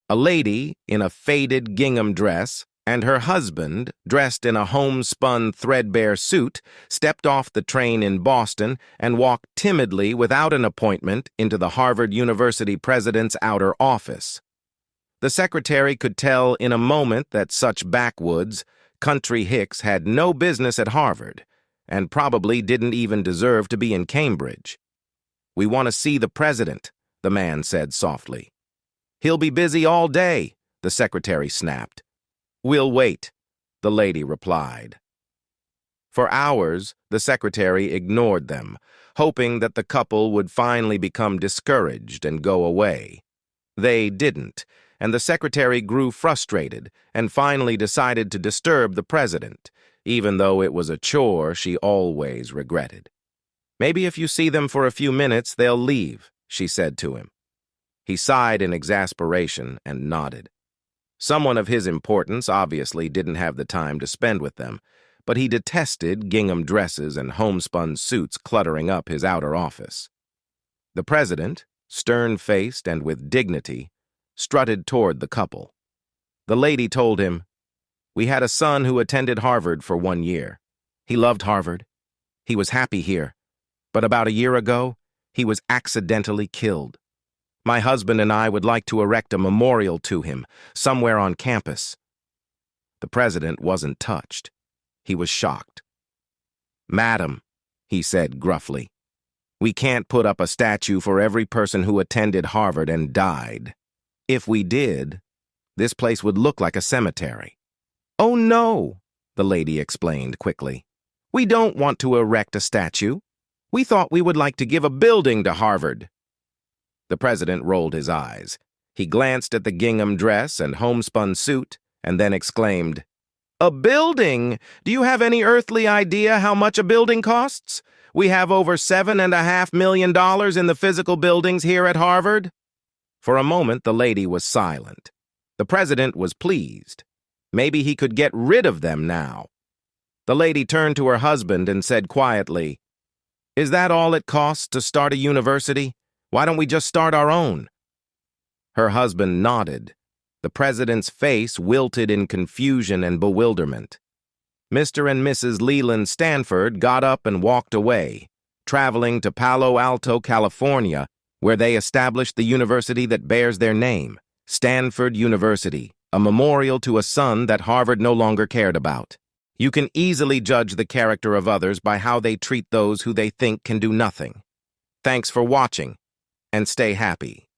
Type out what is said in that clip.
A lady in a faded gingham dress and her husband, dressed in a homespun threadbare suit, stepped off the train in Boston and walked timidly without an appointment into the Harvard University president's outer office. The secretary could tell in a moment that such backwoods, country hicks had no business at Harvard, and probably didn't even deserve to be in Cambridge. "We want to see the president," the man said softly. "He'll be busy all day," the secretary snapped. "We'll wait," the lady replied. For hours, the secretary ignored them, hoping that the couple would finally become discouraged and go away. They didn't, and the secretary grew frustrated and finally decided to disturb the president, even though it was a chore she always regretted. "Maybe if you see them for a few minutes, they'll leave," she said to him. He sighed in exasperation and nodded. Someone of his importance obviously didn't have the time to spend with them, but he detested gingham dresses and homespun suits cluttering up his outer office. The president, stern-faced and with dignity, strutted toward the couple. The lady told him, "We had a son who attended Harvard for 1 year. He loved Harvard. He was happy here. But about a year ago, he was accidentally killed. My husband and I would like to erect a memorial to him, somewhere on campus." The president wasn't touched. He was shocked. "Madam," he said gruffly, "we can't put up a statue for every person who attended Harvard and died. If we did, this place would look like a cemetery." "Oh, no," the lady explained quickly. "We don't want to erect a statue. We thought we would like to give a building to Harvard." The president rolled his eyes. He glanced at the gingham dress and homespun suit and then exclaimed, "A building? Do you have any earthly idea how much a building costs? We have over $7.5 million in the physical buildings here at Harvard." For a moment, the lady was silent. The president was pleased. Maybe he could get rid of them now. The lady turned to her husband and said quietly, "Is that all it costs to start a university? Why don't we just start our own?" Her husband nodded. The president's face wilted in confusion and bewilderment. Mr. and Mrs. Leland Stanford got up and walked away, traveling to Palo Alto, California, where they established the university that bears their name, Stanford University, a memorial to a son that Harvard no longer cared about. You can easily judge the character of others by how they treat those who they think can do nothing. Thanks for watching, and stay happy.